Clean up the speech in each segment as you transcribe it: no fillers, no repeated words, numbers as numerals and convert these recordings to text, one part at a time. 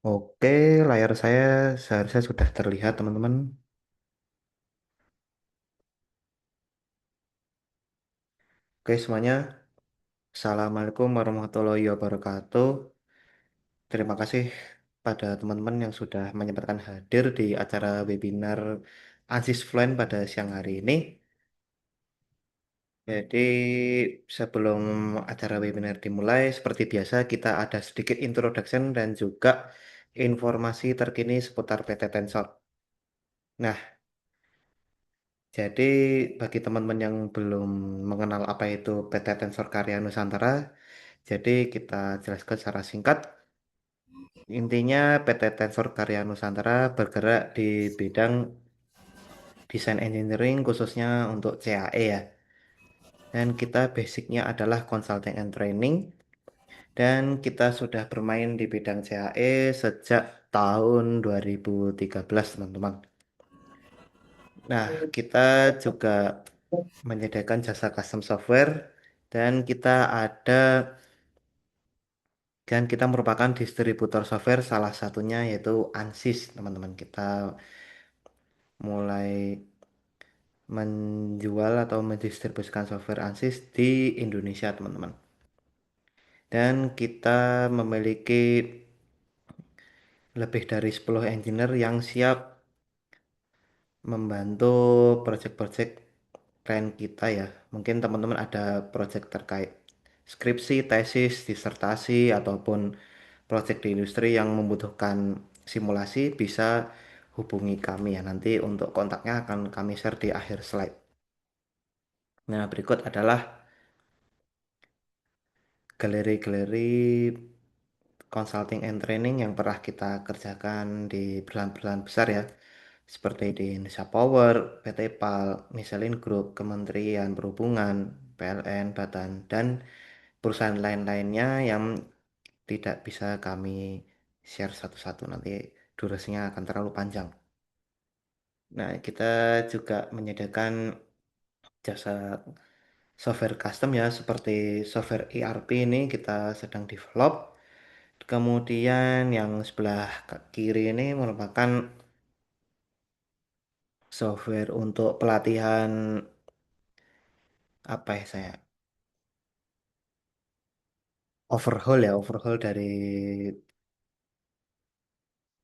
Oke, layar saya seharusnya sudah terlihat, teman-teman. Oke, semuanya. Assalamualaikum warahmatullahi wabarakatuh. Terima kasih pada teman-teman yang sudah menyempatkan hadir di acara webinar ANSYS Fluent pada siang hari ini. Jadi, sebelum acara webinar dimulai, seperti biasa kita ada sedikit introduction dan juga informasi terkini seputar PT Tensor. Nah, jadi bagi teman-teman yang belum mengenal apa itu PT Tensor Karya Nusantara, jadi kita jelaskan secara singkat. Intinya PT Tensor Karya Nusantara bergerak di bidang desain engineering khususnya untuk CAE ya. Dan kita basicnya adalah consulting and training. Dan kita sudah bermain di bidang CAE sejak tahun 2013 teman-teman. Nah, kita juga menyediakan jasa custom software dan kita merupakan distributor software salah satunya yaitu ANSYS teman-teman. Kita mulai menjual atau mendistribusikan software ANSYS di Indonesia teman-teman. Dan kita memiliki lebih dari 10 engineer yang siap membantu project-project klien kita ya. Mungkin teman-teman ada project terkait skripsi, tesis, disertasi, ataupun project di industri yang membutuhkan simulasi bisa hubungi kami ya. Nanti untuk kontaknya akan kami share di akhir slide. Nah, berikut adalah galeri-galeri consulting and training yang pernah kita kerjakan di perusahaan-perusahaan besar ya. Seperti di Indonesia Power, PT PAL, Michelin Group, Kementerian Perhubungan, PLN, Batan, dan perusahaan lain-lainnya yang tidak bisa kami share satu-satu. Nanti durasinya akan terlalu panjang. Nah, kita juga menyediakan jasa software custom ya, seperti software ERP ini kita sedang develop. Kemudian yang sebelah kiri ini merupakan software untuk pelatihan apa ya saya overhaul dari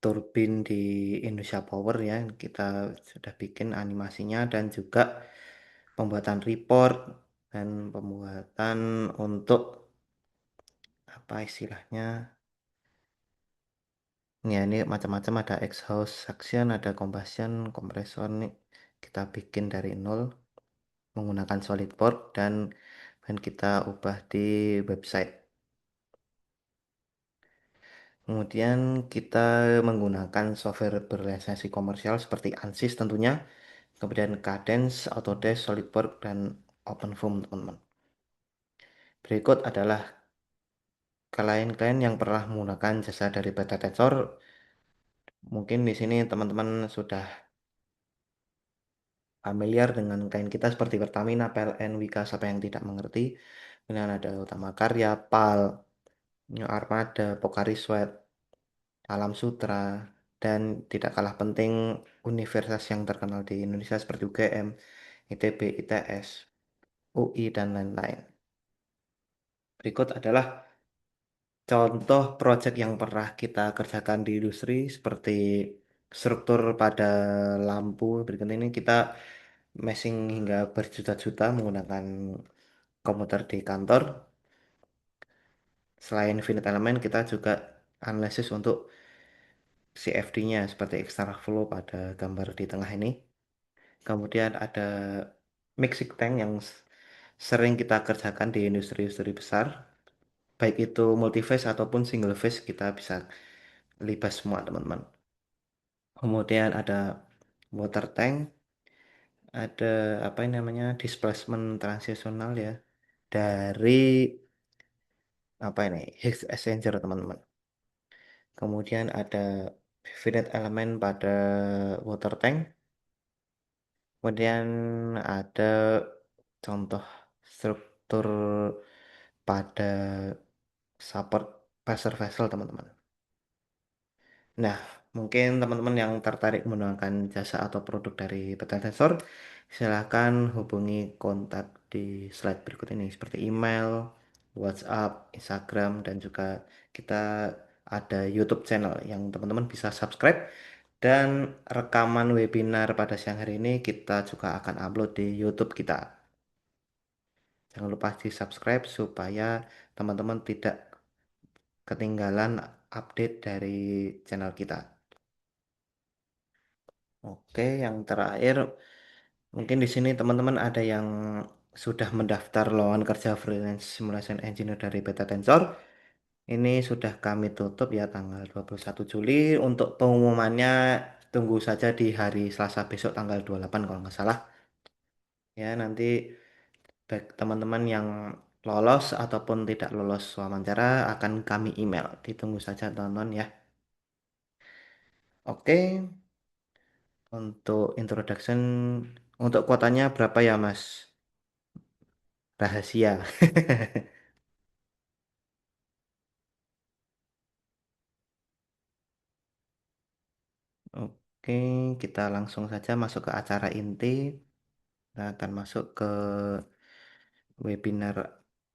turbin di Indonesia Power ya. Kita sudah bikin animasinya dan juga pembuatan report dan pembuatan untuk apa istilahnya. Ya ini macam-macam ada exhaust suction, ada combustion, kompresor nih kita bikin dari nol menggunakan SolidWorks dan kita ubah di website. Kemudian kita menggunakan software berlisensi komersial seperti ANSYS tentunya, kemudian Cadence, Autodesk, SolidWorks, dan OpenFOAM teman-teman. Berikut adalah klien-klien yang pernah menggunakan jasa dari PT Tensor. Mungkin di sini teman-teman sudah familiar dengan klien kita seperti Pertamina, PLN, Wika, siapa yang tidak mengerti. Kemudian ada Utama Karya, PAL, New Armada, Pocari Sweat, Alam Sutra, dan tidak kalah penting universitas yang terkenal di Indonesia seperti UGM, ITB, ITS, UI, dan lain-lain. Berikut adalah contoh proyek yang pernah kita kerjakan di industri seperti struktur pada lampu. Berikut ini kita meshing hingga berjuta-juta menggunakan komputer di kantor. Selain finite element, kita juga analisis untuk CFD-nya seperti external flow pada gambar di tengah ini. Kemudian ada mixing tank yang sering kita kerjakan di industri-industri besar. Baik itu multiphase ataupun single phase kita bisa libas semua teman-teman. Kemudian ada water tank, ada apa ini namanya displacement transitional ya dari apa ini heat exchanger teman-teman. Kemudian ada finite element pada water tank. Kemudian ada contoh struktur pada support pressure vessel teman-teman. Nah, mungkin teman-teman yang tertarik menggunakan jasa atau produk dari PT Tensor, silakan hubungi kontak di slide berikut ini seperti email, WhatsApp, Instagram, dan juga kita ada YouTube channel yang teman-teman bisa subscribe. Dan rekaman webinar pada siang hari ini kita juga akan upload di YouTube kita. Jangan lupa di subscribe supaya teman-teman tidak ketinggalan update dari channel kita. Oke, yang terakhir, mungkin di sini teman-teman ada yang sudah mendaftar lowongan kerja freelance simulation engineer dari Beta Tensor. Ini sudah kami tutup ya tanggal 21 Juli. Untuk pengumumannya tunggu saja di hari Selasa besok tanggal 28 kalau nggak salah. Ya, nanti baik teman-teman yang lolos ataupun tidak lolos wawancara akan kami email. Ditunggu saja teman-teman ya. Oke, untuk introduction, untuk kuotanya berapa ya Mas? Rahasia. Oke, kita langsung saja masuk ke acara inti. Kita akan masuk ke webinar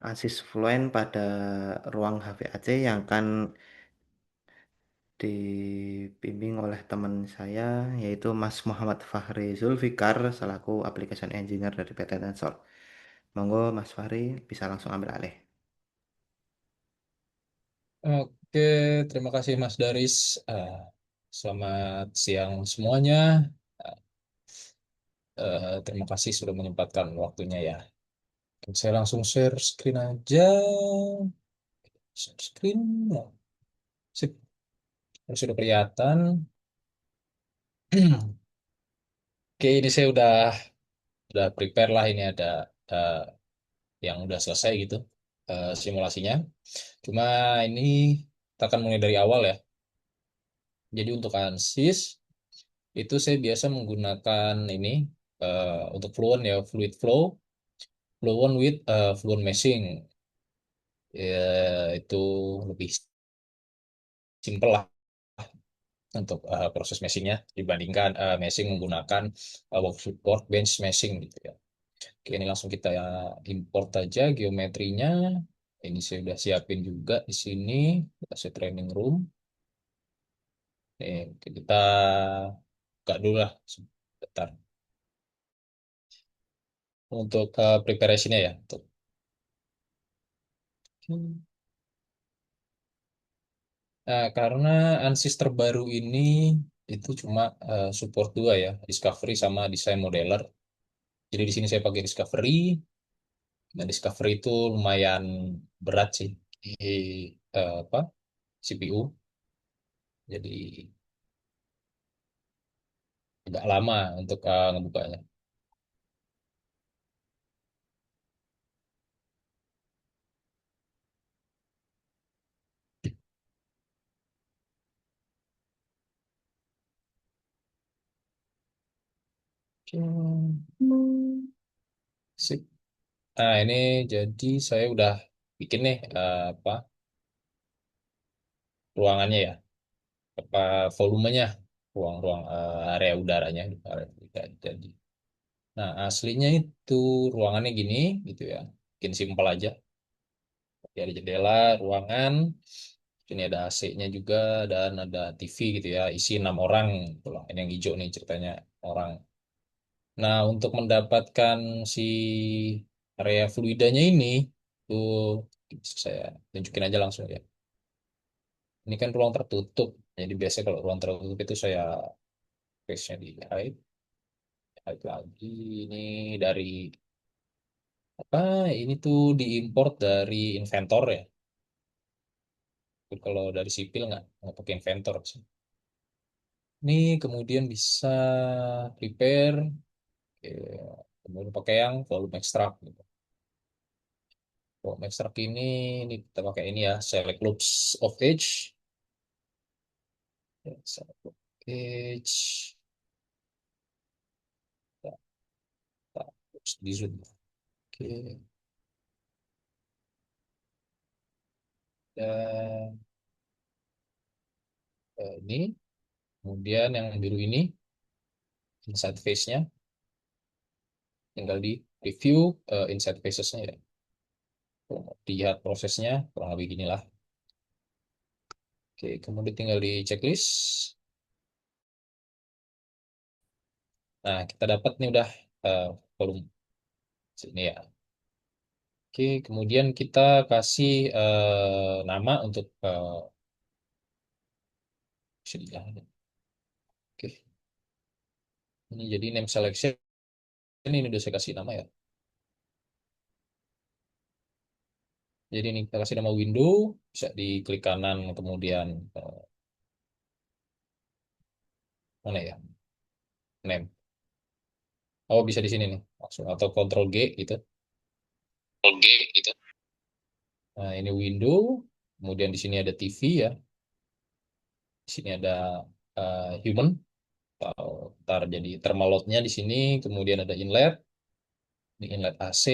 ASIS Fluent pada ruang HVAC yang akan dibimbing oleh teman saya, yaitu Mas Muhammad Fahri Zulfikar, selaku Application Engineer dari PT Tensor. Monggo Mas Fahri bisa langsung ambil alih. Oke, terima kasih Mas Daris. Eh, Selamat siang semuanya. Terima kasih sudah menyempatkan waktunya ya. Saya langsung share screen aja. Share screen. Ya. Sip, harus sudah kelihatan. Oke, ini saya udah prepare lah ini ada eh, yang udah selesai gitu simulasinya. Cuma ini kita akan mulai dari awal ya. Jadi untuk ANSYS itu saya biasa menggunakan ini untuk Fluent ya, Fluid Flow, Fluent with Fluent Meshing. Ya, itu lebih simpel lah untuk proses meshingnya dibandingkan meshing menggunakan workbench meshing gitu ya. Oke, ini langsung kita ya import aja geometrinya. Ini saya udah siapin juga di sini. Kita set training room. Nih, oke, kita buka dulu lah sebentar untuk preparationnya ya. Nah, karena ANSYS terbaru ini itu cuma support dua ya, Discovery sama Design Modeler. Jadi di sini saya pakai Discovery. Dan Discovery itu lumayan berat sih di apa CPU. Jadi agak lama untuk ngebukanya. Sip. Nah, ini jadi saya udah bikin nih apa ruangannya ya, apa volumenya, ruang-ruang area udaranya, area udara. Jadi, nah aslinya itu ruangannya gini gitu ya, bikin simpel aja. Ya, ada jendela, ruangan, ini ada AC-nya juga dan ada TV gitu ya, isi 6 orang. Pulang ini yang hijau nih ceritanya orang. Nah, untuk mendapatkan si area fluidanya ini, tuh saya tunjukin aja langsung ya. Ini kan ruang tertutup. Jadi biasanya kalau ruang tertutup itu saya space-nya di hide, hide lagi. Ini dari apa? Ini tuh diimport dari Inventor ya. Kalau dari sipil nggak pakai Inventor sih. Ini kemudian bisa prepare, oke, kemudian pakai yang volume extract gitu. Volume extract ini kita pakai ini ya, select loops of edge. Ya, select loop edge. Ya, terus di zoom. Oke, dan ini. Kemudian yang biru ini inside face-nya, tinggal di review inside faces-nya ya. Lihat prosesnya kurang lebih gini lah. Oke, kemudian tinggal di checklist. Nah, kita dapat nih udah volume sini ya. Oke, kemudian kita kasih nama untuk bisa dilihat. Oke, ini jadi name selection ini udah saya kasih nama ya. Jadi ini kita kasih nama window, bisa diklik kanan kemudian mana ya? Name. Oh, bisa di sini nih. Langsung atau Ctrl G gitu. Oke, gitu. Nah, ini window, kemudian di sini ada TV ya. Di sini ada human atau ntar jadi thermal load-nya di sini, kemudian ada inlet, ini inlet AC,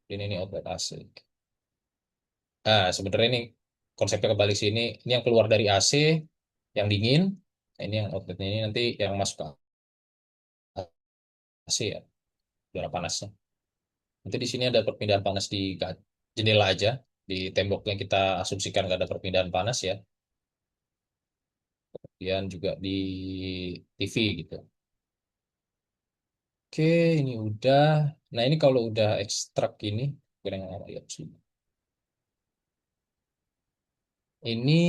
dan ini outlet AC. Nah, sebenarnya ini konsepnya kebalik sini. Ini yang keluar dari AC, yang dingin. Nah, ini yang outletnya ini nanti yang masuk ke AC ya, udara panasnya. Nanti di sini ada perpindahan panas di jendela aja. Di tembok yang kita asumsikan nggak ada perpindahan panas ya. Kemudian juga di TV gitu. Oke, ini udah. Nah, ini kalau udah ekstrak ini, kurang lihat sih. Ini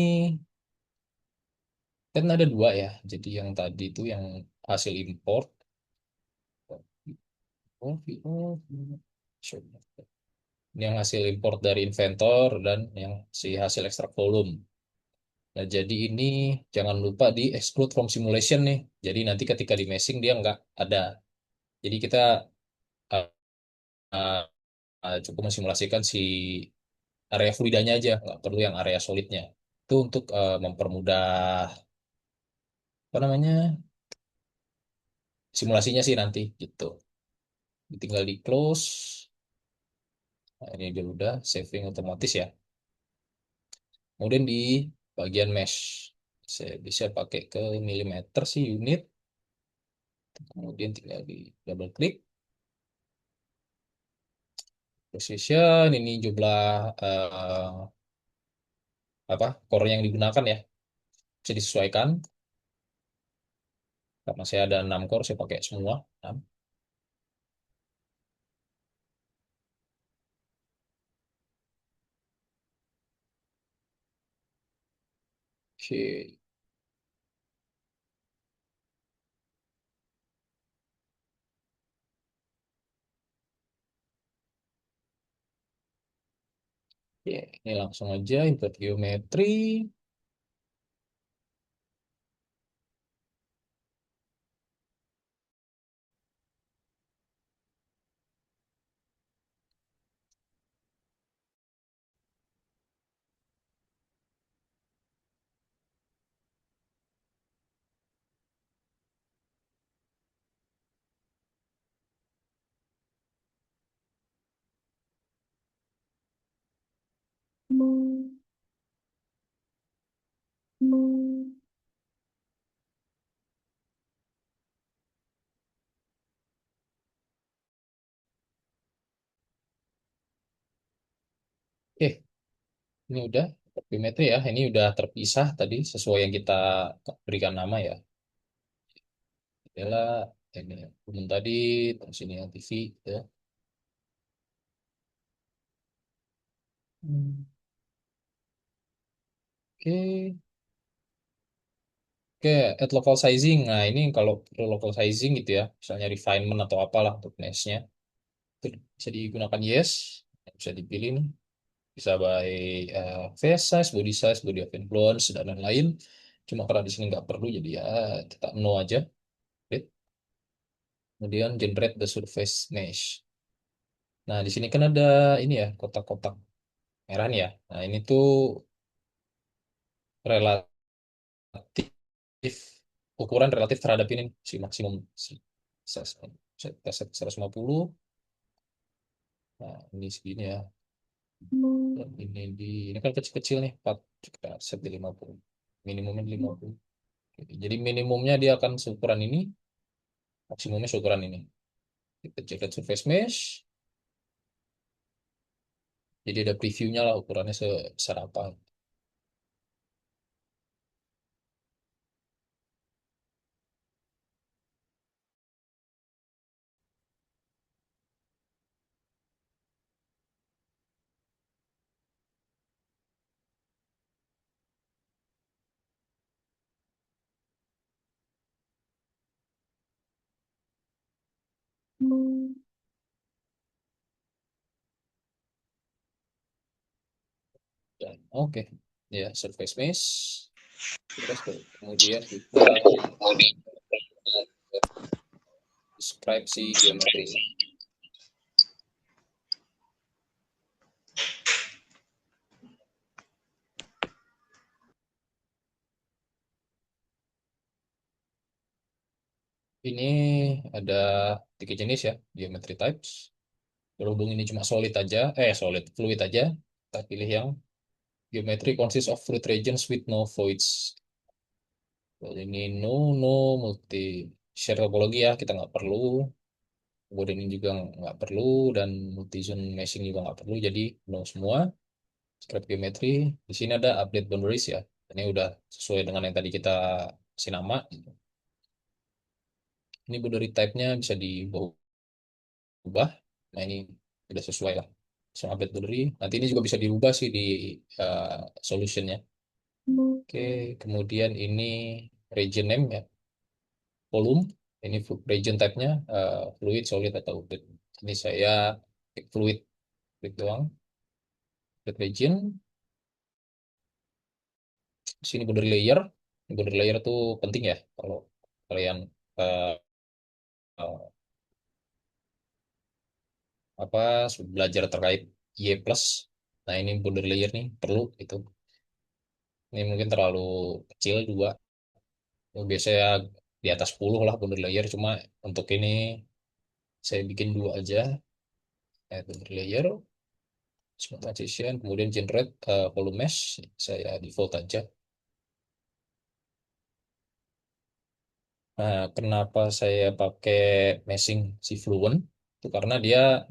kan ada dua ya. Jadi yang tadi itu yang hasil import. Ini yang hasil import dari inventor dan yang si hasil ekstrak volume. Nah, jadi ini jangan lupa di exclude from simulation nih. Jadi nanti ketika di meshing dia nggak ada. Jadi kita uh, uh, cukup mensimulasikan si area fluidanya aja, nggak perlu yang area solidnya. Itu untuk mempermudah apa namanya simulasinya sih nanti gitu. Tinggal di close. Nah, ini dia udah saving otomatis ya. Kemudian di bagian mesh, saya bisa pakai ke milimeter sih unit. Kemudian tinggal di double klik precision. Ini jumlah apa core yang digunakan ya bisa disesuaikan. Karena saya ada 6 core, saya pakai semua 6. Oke. Oke, ini langsung aja input geometri. Oke, ini udah geometri ya. Ini udah terpisah tadi sesuai yang kita berikan nama ya. Adalah ini umum tadi, terus ini yang TV ya. Hmm. Oke. Oke, add local sizing. Nah, ini kalau perlu local sizing gitu ya, misalnya refinement atau apalah untuk mesh-nya, itu bisa digunakan yes, bisa dipilih nih. Bisa by face size, body of influence, dan lain-lain. Cuma karena di sini nggak perlu, jadi ya tetap no aja. Klik. Kemudian generate the surface mesh. Nah, di sini kan ada ini ya, kotak-kotak merah nih ya. Nah, ini tuh relatif ukuran relatif terhadap ini si maksimum size. Saya set 150. Nah, ini segini ya. Dan ini kan kecil-kecil nih, 4 kita set di 50. Minimumnya 50. Jadi minimumnya dia akan seukuran ini, maksimumnya seukuran ini. Kita cek surface mesh. Jadi ada previewnya lah ukurannya sebesar apa. Dan oke, ya surface mesh. Terus kemudian kita Mau di describe si geometri. Ini ada 3 jenis ya, geometry types. Berhubung ini cuma solid, fluid aja, kita pilih yang geometry consists of fluid regions with no voids. Kalau ini no multi share topologi ya, kita nggak perlu. Kemudian ini juga nggak perlu, dan multi zone meshing juga nggak perlu, jadi no semua. Script geometry, di sini ada update boundaries ya. Ini udah sesuai dengan yang tadi kita kasih nama. Ini boundary type-nya bisa diubah. Nah ini udah sesuai lah. So, update boundary. Nanti ini juga bisa dirubah sih di solutionnya. Oke, kemudian ini region name ya, volume. Ini region type-nya fluid, solid atau liquid. Ini saya fluid, fluid doang. Fluid region. Di sini boundary layer. Boundary layer itu penting ya kalau kalian eh, eh, apa belajar terkait Y plus. Nah ini boundary layer nih perlu itu. Ini mungkin terlalu kecil juga. Biasanya di atas 10 lah boundary layer. Cuma untuk ini saya bikin dua aja. Boundary layer, smooth transition, kemudian generate volume mesh. Saya default aja. Nah, kenapa saya pakai meshing si Fluent? Itu karena dia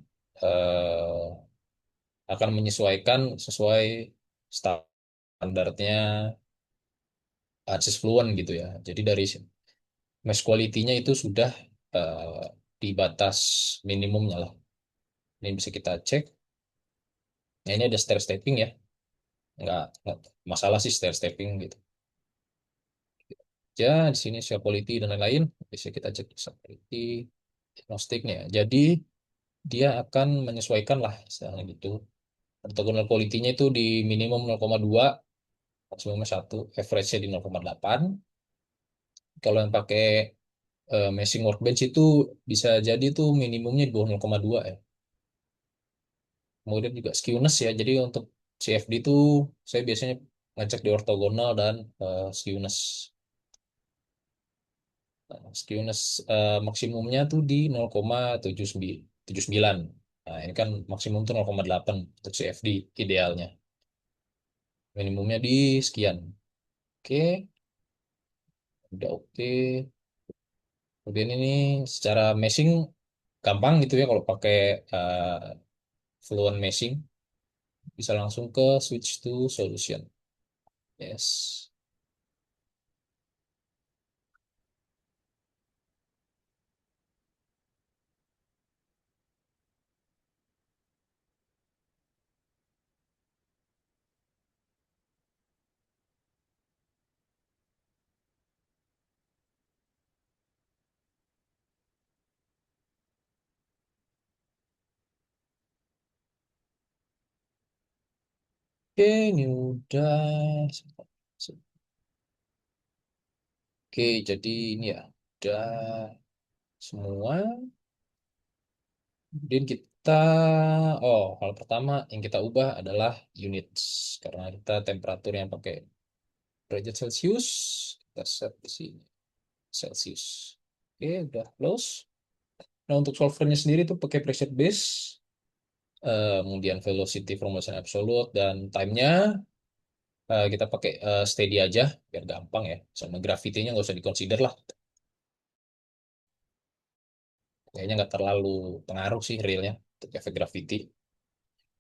akan menyesuaikan sesuai standarnya ANSYS Fluent gitu ya. Jadi dari mesh quality-nya itu sudah eh, di batas minimumnya lah. Ini bisa kita cek. Nah, ini ada stair stepping ya. Nggak masalah sih stair stepping gitu. Ya, di sini share quality dan lain-lain. Bisa kita cek share quality, diagnostik nih ya. Jadi dia akan menyesuaikan lah misalnya gitu. Orthogonal quality-nya itu di minimum 0,2, maksimumnya 1, average-nya di 0,8. Kalau yang pakai meshing workbench itu bisa jadi tuh minimumnya di bawah 0,2 ya. Kemudian juga skewness ya. Jadi untuk CFD itu saya biasanya ngecek di ortogonal dan skewness. Nah, skewness maksimumnya tuh di 0,79. Nah, ini kan maksimum tuh 0,8 untuk CFD idealnya. Minimumnya di sekian. Oke, udah oke. Kemudian ini secara meshing gampang gitu ya kalau pakai uh, Fluent Meshing. Bisa langsung ke switch to solution. Yes. Oke, ini udah. Oke, jadi ini ya udah semua. Kemudian kita, oh, hal pertama yang kita ubah adalah units. Karena kita temperatur yang pakai derajat Celcius, kita set di sini, Celcius. Oke, udah close. Nah, untuk solvernya sendiri itu pakai preset base, kemudian velocity from motion absolute, dan time-nya kita pakai steady aja biar gampang ya. Sama gravity-nya nggak usah dikonsider lah. Kayaknya nggak terlalu pengaruh sih realnya untuk efek gravity.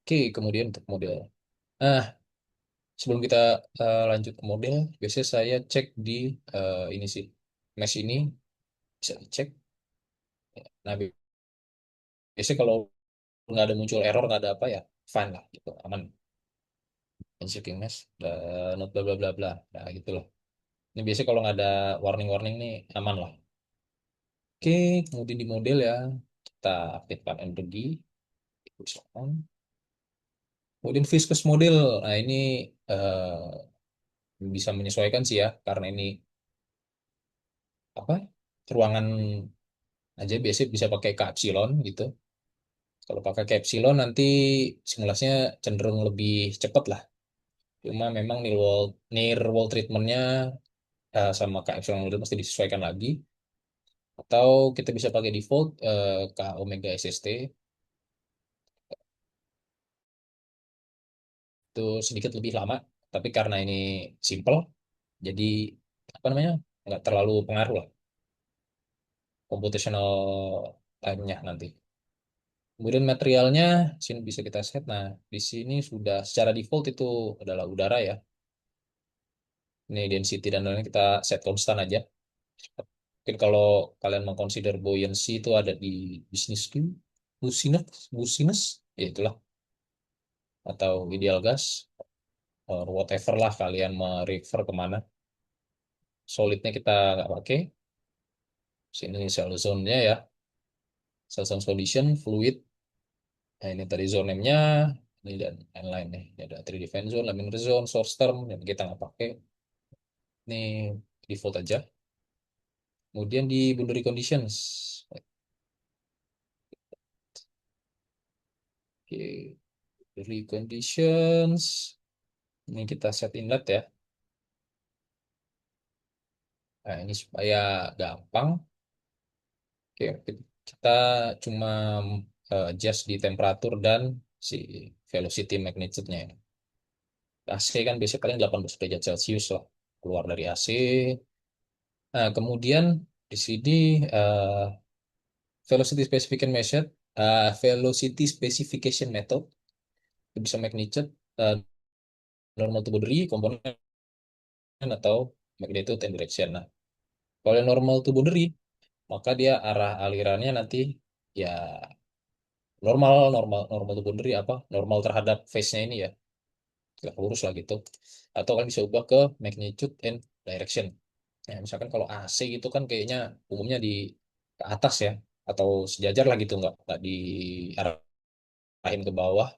Oke, kemudian untuk model. Nah, sebelum kita lanjut ke model, biasanya saya cek di ini sih, mesh ini bisa dicek. Nah, biasanya kalau nggak ada muncul error, nggak ada apa ya, fine lah gitu, aman. Checking mesh, not bla bla bla bla, nah gitu loh. Ini biasanya kalau nggak ada warning-warning nih aman lah. Oke, kemudian di model ya, kita aktifkan energi, push on. Kemudian viscous model, nah ini bisa menyesuaikan sih ya, karena ini apa? Ruangan aja biasanya bisa pakai kapsilon gitu. Kalau pakai kapsilon nanti simulasinya cenderung lebih cepat lah. Cuma memang near wall treatmentnya sama kapsilon itu mesti disesuaikan lagi. Atau kita bisa pakai default K Omega SST itu sedikit lebih lama. Tapi karena ini simple, jadi apa namanya nggak terlalu pengaruh lah computational time-nya nanti. Kemudian materialnya sini bisa kita set. Nah, di sini sudah secara default itu adalah udara ya. Ini density dan lain-lain kita set konstan aja. Mungkin kalau kalian mengconsider buoyancy itu ada di business view, business, ya itulah, atau ideal gas, or whatever lah kalian merefer kemana. Solidnya kita nggak pakai. Sini cell zone-nya ya, cell zone condition, fluid. Nah, ini tadi zone name-nya, ini dan lain-lain nih. Ini ada 3D fan zone, laminar zone, source term, yang kita nggak pakai. Ini default aja. Kemudian di boundary conditions. Oke, boundary conditions. Ini kita set inlet ya. Nah, ini supaya gampang. Oke, kita cuma adjust di temperatur dan si velocity magnitude-nya. AC kan biasanya paling 18 derajat Celcius lah keluar dari AC. Nah, kemudian di sini eh, velocity specification method, velocity specification method itu bisa magnitude, eh, normal to boundary, komponen atau magnitude and direction. Nah, kalau yang normal to boundary, maka dia arah alirannya nanti ya normal normal normal to boundary apa normal terhadap phase-nya ini ya tegak lurus lah gitu. Atau kan bisa ubah ke magnitude and direction. Ya, misalkan kalau AC gitu kan kayaknya umumnya di ke atas ya atau sejajar lah gitu nggak diarahin ke bawah.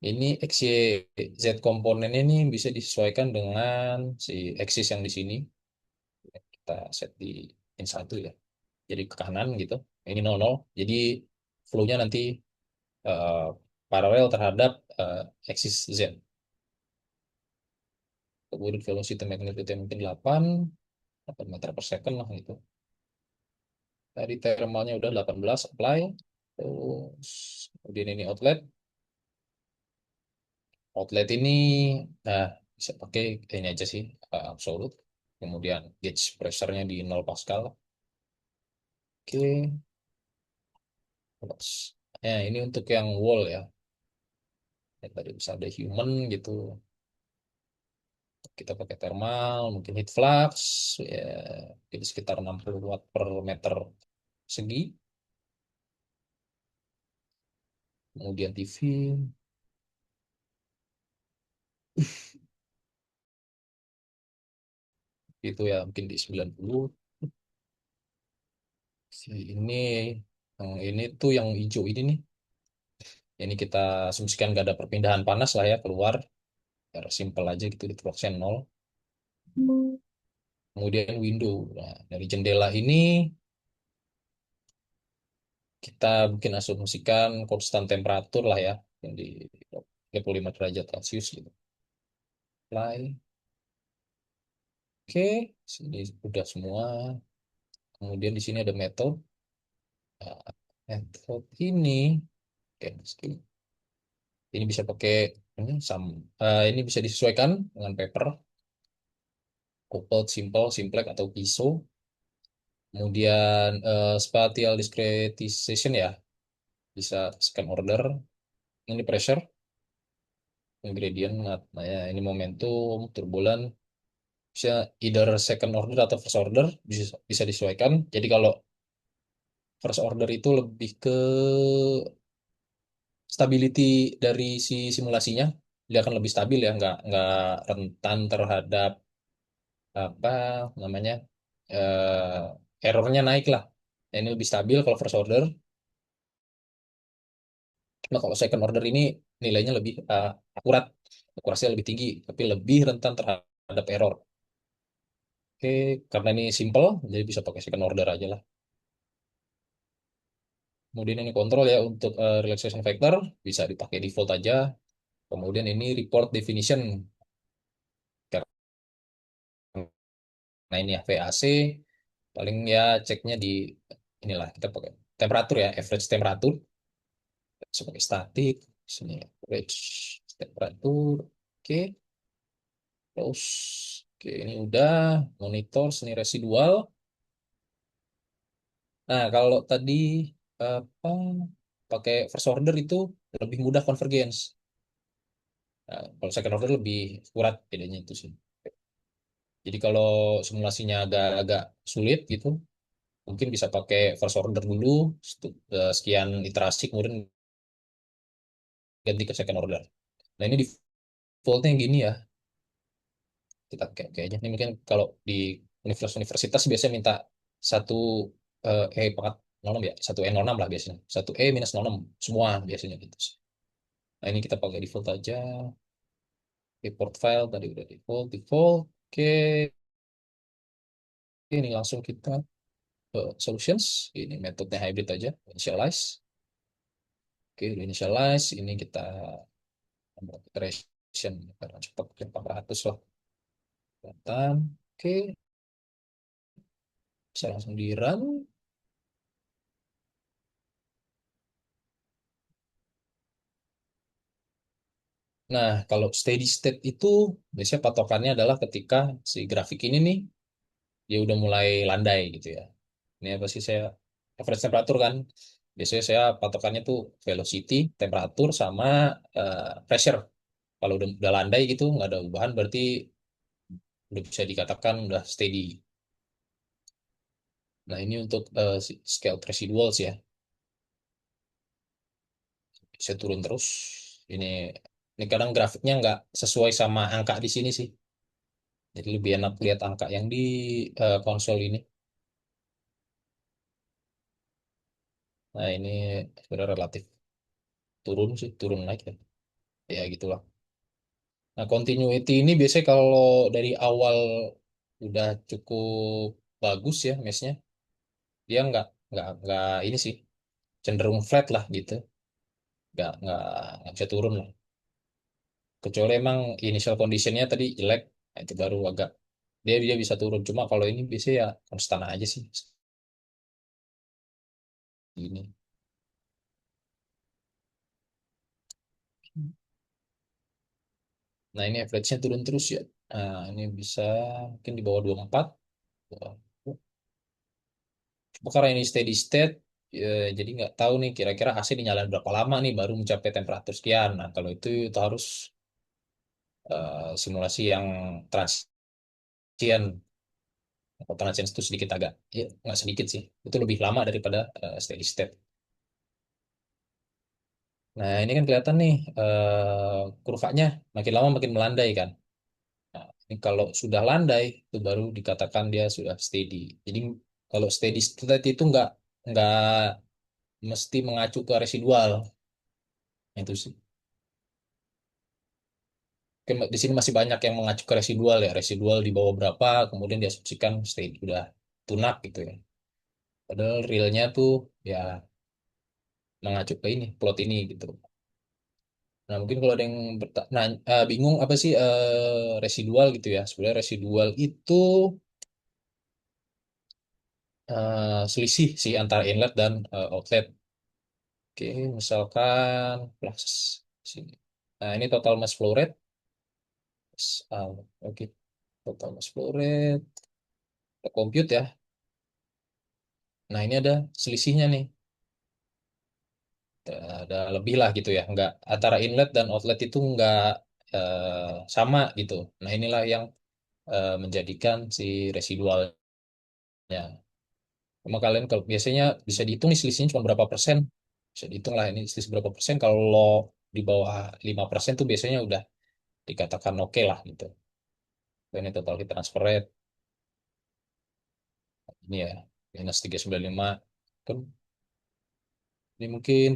Ini X, Y, Z komponennya ini bisa disesuaikan dengan si axis yang di sini. Kita set di in satu ya. Jadi ke kanan gitu. Ini 00. Jadi flow-nya nanti eh, paralel terhadap axis Z. Kemudian velocity magnitude mungkin 8 meter per second lah gitu. Tadi thermalnya udah 18 apply. Terus kemudian ini outlet. Outlet ini nah bisa pakai ini aja sih absolute. Kemudian gauge pressure-nya di 0 Pascal. Oke. Terus, ya ini untuk yang wall ya. Ya, tadi bisa ada human gitu. Kita pakai thermal, mungkin heat flux, ya, jadi sekitar 60 watt per meter segi. Kemudian TV, itu ya mungkin di 90. Ini ini tuh yang hijau ini nih. Ini kita asumsikan gak ada perpindahan panas lah ya keluar. Biar simple aja gitu di proxy 0. Kemudian window. Nah, dari jendela ini kita mungkin asumsikan konstan temperatur lah ya. Yang di 25 derajat Celcius gitu. Apply. Oke, sini udah semua. Kemudian di sini ada metode. Nah, metode ini, oke, ini bisa pakai Ini bisa disesuaikan dengan paper, coupled, simple, simplex atau piso. Kemudian spatial discretization ya, bisa second order. Ini pressure, gradient, nah ya, ini momentum, turbulen, bisa either second order atau first order, bisa disesuaikan. Jadi kalau first order itu lebih ke stability dari si simulasinya, dia akan lebih stabil ya, nggak rentan terhadap apa namanya errornya naik lah. Nah, ini lebih stabil kalau first order. Nah, kalau second order ini nilainya lebih akurat, akurasinya lebih tinggi, tapi lebih rentan terhadap error. Oke, karena ini simple, jadi bisa pakai second order aja lah. Kemudian ini kontrol ya untuk relaxation factor, bisa dipakai default aja. Kemudian ini report definition. Nah ini ya VAC, paling ya ceknya di inilah kita pakai temperatur ya, average temperatur sebagai statik. Sini average temperatur. Oke, terus oke ini udah monitor seni residual. Nah kalau tadi apa pakai first order itu lebih mudah convergence. Nah, kalau second order lebih akurat bedanya itu sih. Jadi kalau simulasinya agak-agak sulit gitu, mungkin bisa pakai first order dulu, sekian iterasi, kemudian ganti ke second order. Nah ini defaultnya gini ya, kita kayaknya ini mungkin kalau di universitas biasanya minta satu pangkat 06 ya, satu E06 lah biasanya, satu E minus 06 semua biasanya gitu. Nah ini kita pakai default aja, import file tadi udah default, default. Oke, ini langsung kita ke solutions, ini metodenya hybrid aja, initialize. Oke, initialize, ini kita iteration karena cepat 400 lah. Kelihatan. Oke, bisa langsung di run. Nah, kalau steady state itu biasanya patokannya adalah ketika si grafik ini nih dia udah mulai landai gitu ya. Ini apa sih saya average temperatur kan. Biasanya saya patokannya tuh velocity, temperatur sama pressure. Kalau udah landai gitu nggak ada perubahan berarti udah bisa dikatakan udah steady. Nah, ini untuk scale residuals ya. Bisa turun terus. Ini ini kadang grafiknya nggak sesuai sama angka di sini sih. Jadi lebih enak lihat angka yang di konsol ini. Nah, ini sudah relatif turun sih, turun naik ya. Ya gitulah. Nah, continuity ini biasanya kalau dari awal udah cukup bagus ya mesnya, dia nggak ini sih cenderung flat lah gitu, nggak nggak bisa turun lah. Kecuali emang initial conditionnya tadi jelek, nah, itu baru agak dia dia bisa turun. Cuma kalau ini biasanya ya konstan aja sih ini. Nah, ini average-nya turun terus ya. Nah, ini bisa mungkin di bawah 24. Cuma karena ini steady state, jadi nggak tahu nih kira-kira AC dinyalain berapa lama nih baru mencapai temperatur sekian. Nah, kalau itu harus simulasi yang transient. Kalau transient itu sedikit agak, ya nggak sedikit sih, itu lebih lama daripada steady state. Nah, ini kan kelihatan nih kurvanya makin lama makin melandai kan. Nah, ini kalau sudah landai itu baru dikatakan dia sudah steady. Jadi kalau steady state itu nggak mesti mengacu ke residual. Itu sih. Di sini masih banyak yang mengacu ke residual ya. Residual di bawah berapa, kemudian diasumsikan steady udah tunak gitu ya. Padahal realnya tuh ya mengacu ke ini, plot ini gitu. Nah, mungkin kalau ada yang bingung apa sih residual gitu ya. Sebenarnya residual itu selisih sih antara inlet dan outlet. Oke, misalkan plus sini. Nah, ini total mass flow rate. Oke, total mass flow rate. Kita compute ya. Nah, ini ada selisihnya nih. Ada lebih lah gitu ya. Nggak, antara inlet dan outlet itu nggak sama gitu. Nah, inilah yang menjadikan si residualnya. Cuma kalian kalau biasanya bisa dihitung nih selisihnya cuma berapa persen. Bisa dihitung lah ini selisih berapa persen. Kalau di bawah 5% tuh biasanya udah dikatakan oke lah gitu. Ini total heat transfer rate. Ini ya, minus 395. Kan ini mungkin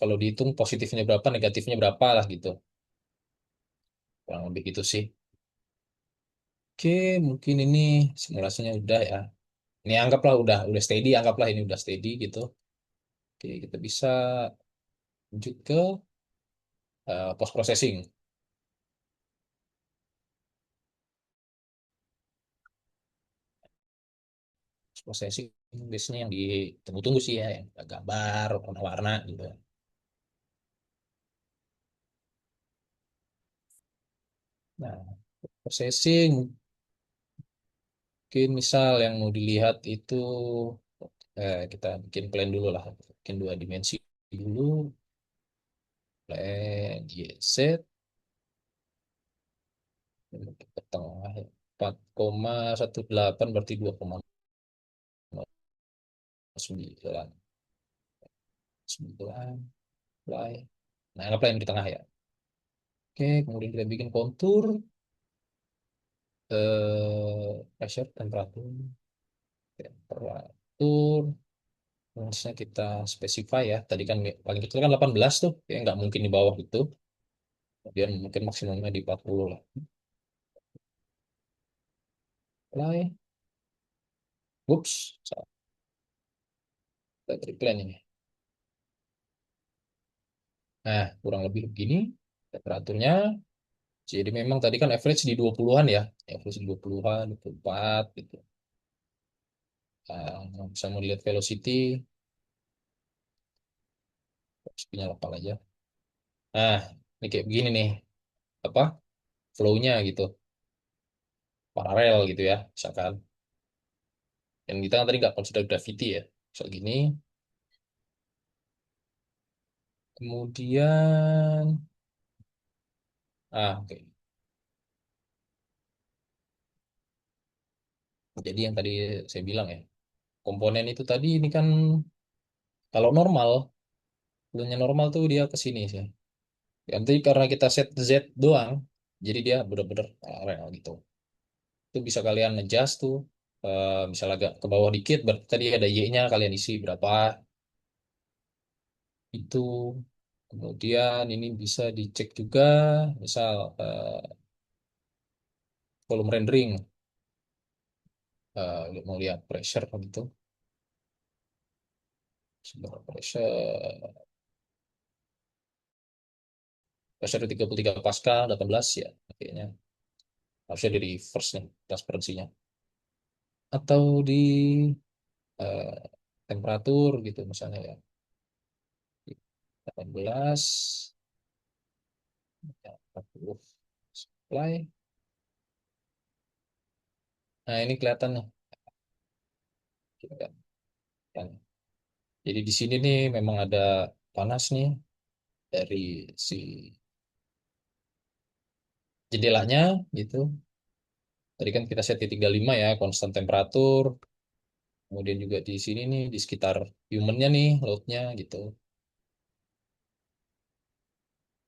kalau dihitung positifnya berapa, negatifnya berapa lah gitu. Kurang lebih gitu sih. Oke, mungkin ini simulasinya udah ya. Ini anggaplah udah steady, anggaplah ini udah steady gitu. Oke, kita bisa lanjut ke post processing. Post processing biasanya yang ditunggu-tunggu sih ya, yang ada gambar, warna-warna gitu. Nah, processing mungkin misal yang mau dilihat itu kita bikin plan dulu lah, bikin dua dimensi dulu, plan YZ ke tengah ya. 4,18 berarti 2,9 9 mulai. Nah, anggaplah yang di tengah ya. Oke, kemudian kita bikin kontur, pressure, temperatur, harusnya kita specify ya. Tadi kan paling kecil kan 18 tuh, ya nggak mungkin di bawah itu. Kemudian mungkin maksimumnya di 40 lah. Mulai, whoops, salah triplan ini. Nah, kurang lebih begini temperaturnya. Jadi memang tadi kan average di 20-an ya. Average di 20-an, 24 gitu. Bisa melihat velocity, spinya lokal aja. Nah, ini kayak begini nih, apa flow-nya gitu, paralel gitu ya, misalkan. Yang kita kan tadi nggak consider gravity ya, misal gini. Kemudian, oke. Jadi yang tadi saya bilang ya, komponen itu tadi ini kan kalau normal, flow-nya normal tuh dia ke sini sih. Ya, nanti karena kita set Z doang, jadi dia bener-bener paralel gitu. Itu bisa kalian adjust tuh. Misal agak ke bawah dikit, berarti tadi ada Y-nya kalian isi berapa itu. Kemudian ini bisa dicek juga, misal volume rendering, mau lihat pressure gitu. Seberapa pressure 33 Pascal, 18 ya, kayaknya harusnya di reverse nih transparansinya. Atau di eh, temperatur gitu misalnya ya, 18, ya, 40 supply. Nah, ini kelihatan nih. Kan. Jadi di sini nih memang ada panas nih dari si jendelanya gitu. Tadi kan kita set di 35 ya, konstan temperatur. Kemudian juga di sini nih, di sekitar humannya nih, lautnya gitu.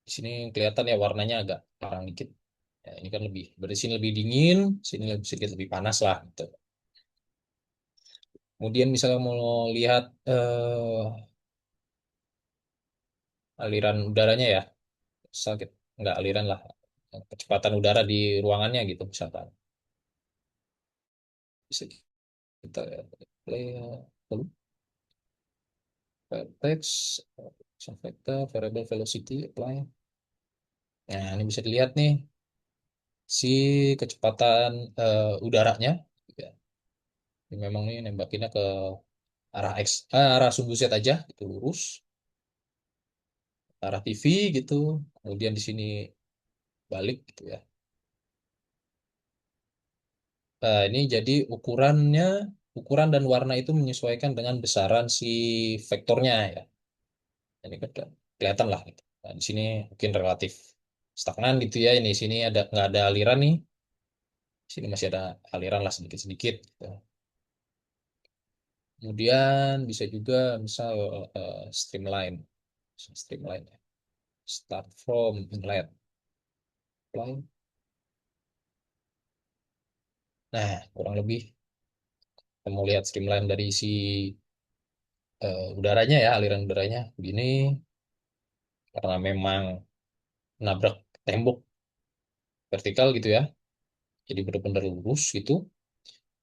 Di sini kelihatan ya warnanya agak terang dikit. Ya, ini kan lebih, berarti sini lebih dingin, sini lebih, sedikit lebih panas lah gitu. Kemudian misalnya mau lihat aliran udaranya ya, sakit nggak aliran lah, kecepatan udara di ruangannya gitu misalkan. Bisa kita play lalu text vector variable velocity apply. Nah, ini bisa dilihat nih si kecepatan udaranya. Ya. Ini memang nih nembakinnya ke arah sumbu Z aja, itu lurus. arah TV gitu, kemudian di sini balik gitu ya. Nah, ini jadi ukuran dan warna itu menyesuaikan dengan besaran si vektornya ya. Ini kan kelihatan lah gitu. Nah, di sini mungkin relatif stagnan gitu ya. Ini sini ada nggak ada aliran nih. Sini masih ada aliran lah sedikit-sedikit gitu. Kemudian bisa juga misal streamline, streamline ya. Start from inlet line. Nah, kurang lebih kita mau lihat streamline dari si udaranya ya, aliran udaranya begini karena memang nabrak tembok vertikal gitu ya. Jadi benar-benar lurus gitu.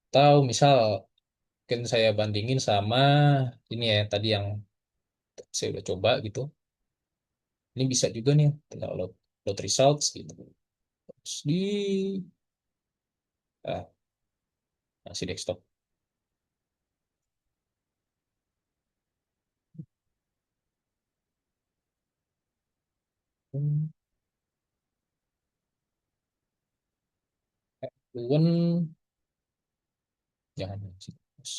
Atau misal mungkin saya bandingin sama ini ya tadi yang saya udah coba gitu. Ini bisa juga nih tinggal load results gitu. Terus di ah, masih desktop. Hmm, F1 jangan sih. Terus,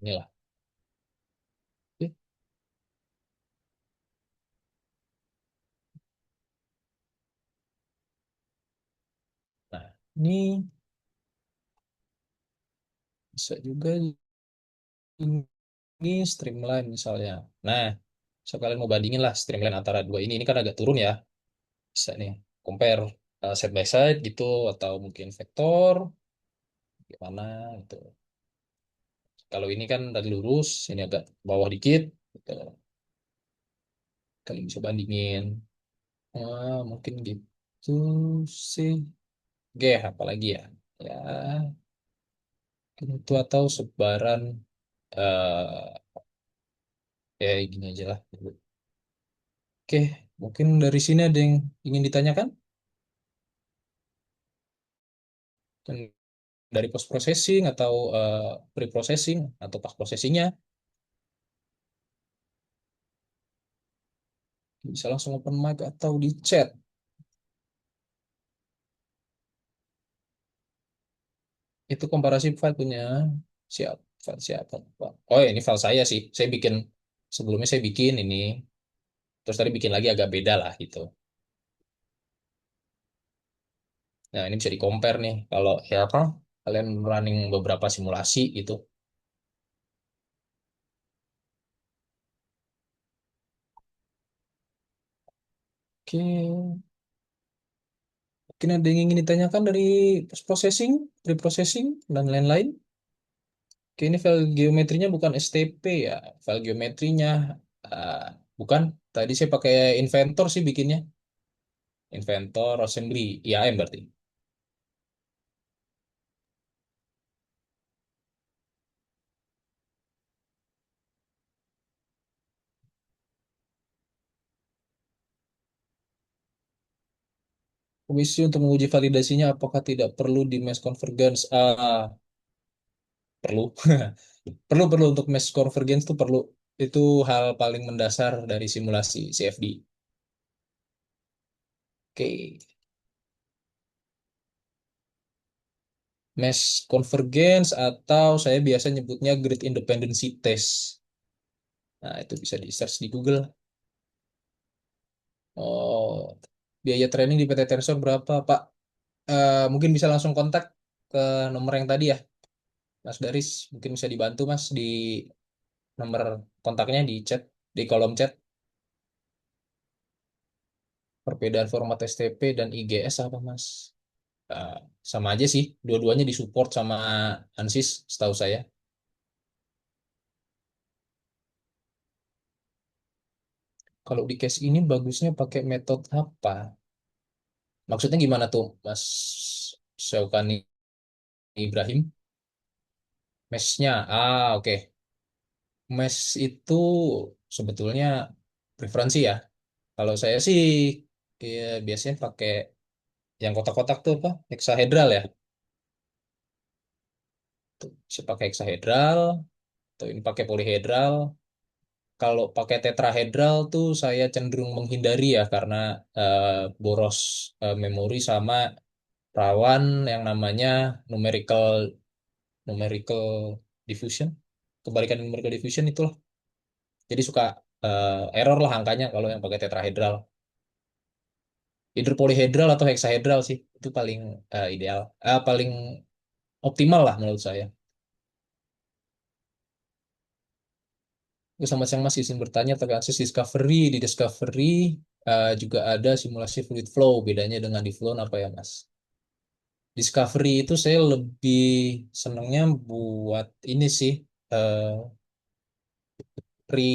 inilah. Oke. Nah, ini bisa juga ini streamline misalnya. Nah, so kalian mau bandingin lah streamline antara dua ini. Ini kan agak turun ya. Bisa nih compare side by side gitu atau mungkin vektor gimana gitu. Kalau ini kan dari lurus, ini agak bawah dikit gitu. Kalian bisa bandingin. Mungkin gitu sih. Oke, apalagi ya? Ya, itu atau sebaran ya gini aja lah. Oke, mungkin dari sini ada yang ingin ditanyakan? Dan dari post processing atau pre processing atau pas processingnya bisa langsung open mic atau di chat. Itu komparasi file punya siap file siapa Pak? Oh ini file saya sih. Saya bikin sebelumnya saya bikin ini terus tadi bikin lagi agak beda lah gitu. Nah ini bisa di compare nih kalau ya apa kalian running beberapa simulasi gitu. Oke, mungkin ada yang ingin ditanyakan dari post processing, pre processing dan lain-lain. Oke, ini file geometrinya bukan STP ya. File geometrinya ah, bukan. Tadi saya pakai Inventor sih bikinnya. Inventor Assembly, IAM berarti. Komisi untuk menguji validasinya apakah tidak perlu di mesh convergence? Perlu. Perlu untuk mesh convergence itu perlu. Itu hal paling mendasar dari simulasi CFD. Oke. Mesh convergence atau saya biasa nyebutnya grid independency test. Nah, itu bisa di search di Google. Oh, biaya training di PT Tensor berapa, Pak? Mungkin bisa langsung kontak ke nomor yang tadi ya, Mas Daris. Mungkin bisa dibantu, Mas, di nomor kontaknya di chat, di kolom chat. Perbedaan format STP dan IGS apa, Mas? Eh, Sama aja sih, dua-duanya disupport sama ANSYS, setahu saya. Kalau di case ini bagusnya pakai metode apa? Maksudnya gimana tuh, Mas Syaukani Ibrahim? Mesh-nya, oke. Mesh itu sebetulnya preferensi ya. Kalau saya sih ya, biasanya pakai yang kotak-kotak tuh apa? Hexahedral ya. Tuh, saya pakai hexahedral. Tuh, ini pakai polyhedral. Kalau pakai tetrahedral tuh saya cenderung menghindari ya karena eh, boros memori sama rawan yang namanya numerical numerical diffusion. Kebalikan numerical diffusion itulah. Jadi suka error lah angkanya kalau yang pakai tetrahedral. Either polyhedral atau hexahedral sih itu paling ideal, paling optimal lah menurut saya. Terus sama yang masih izin bertanya terkait akses discovery. Di discovery juga ada simulasi fluid flow. Bedanya dengan di flow apa ya Mas? Discovery itu saya lebih senangnya buat ini sih, eh, pre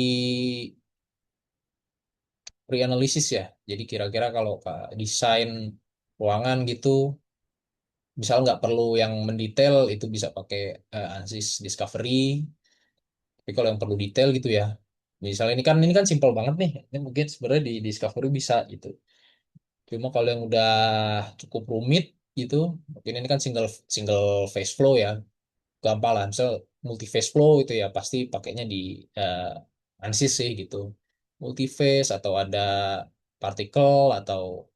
pre analisis ya. Jadi kira-kira kalau desain ruangan gitu, misal nggak perlu yang mendetail itu bisa pakai ANSYS Discovery. Tapi kalau yang perlu detail gitu ya, misalnya ini kan simple banget nih, ini mungkin sebenarnya di Discovery bisa gitu. Cuma kalau yang udah cukup rumit gitu, mungkin ini kan single single phase flow ya, gampang lah. Misal multi phase flow itu ya pasti pakainya di ANSYS sih gitu. Multi phase atau ada partikel atau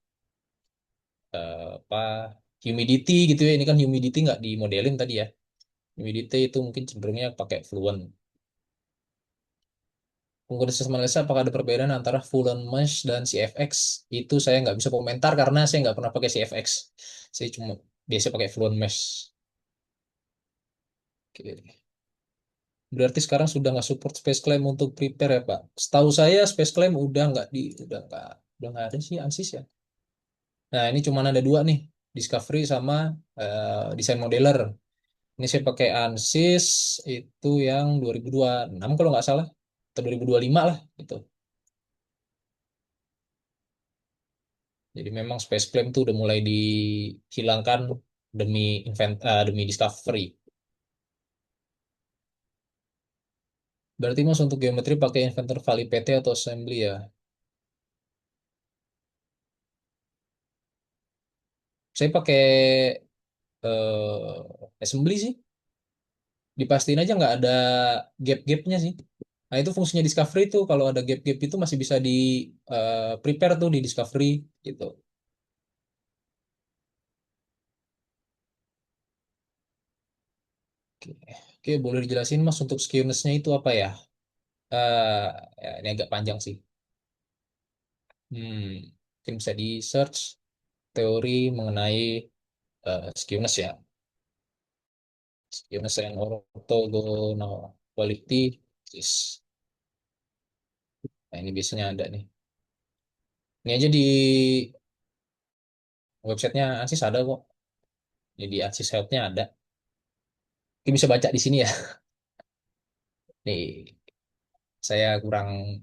apa humidity gitu ya. Ini kan humidity nggak dimodelin tadi ya. Humidity itu mungkin cenderungnya pakai Fluent. Penggunaan sistem analisa apakah ada perbedaan antara Fluent Mesh dan CFX? Itu saya nggak bisa komentar karena saya nggak pernah pakai CFX. Saya cuma biasa pakai Fluent Mesh. Oke. Berarti sekarang sudah nggak support Space Claim untuk prepare ya Pak? Setahu saya Space Claim udah nggak ada sih ANSYS ya. Nah ini cuma ada dua nih, Discovery sama Design Modeler. Ini saya pakai ANSYS itu yang 2026 kalau nggak salah, atau 2025 lah gitu. Jadi memang space claim tuh udah mulai dihilangkan demi discovery. Berarti Mas untuk geometri pakai inventor Vali PT atau assembly ya? Saya pakai assembly sih. Dipastiin aja nggak ada gap-gapnya sih. Nah itu fungsinya discovery tuh kalau ada gap-gap itu masih bisa di prepare tuh di discovery gitu. Oke, Oke, boleh dijelasin Mas untuk skewness-nya itu apa ya? Eh, ya, ini agak panjang sih. Mungkin bisa di search teori mengenai skewness ya. Skewness and orthogonal quality is. Nah, ini biasanya ada nih. Ini aja di websitenya ANSYS ada kok. Ini di ANSYS Help-nya ada. Mungkin bisa baca di sini ya. Nih, saya kurang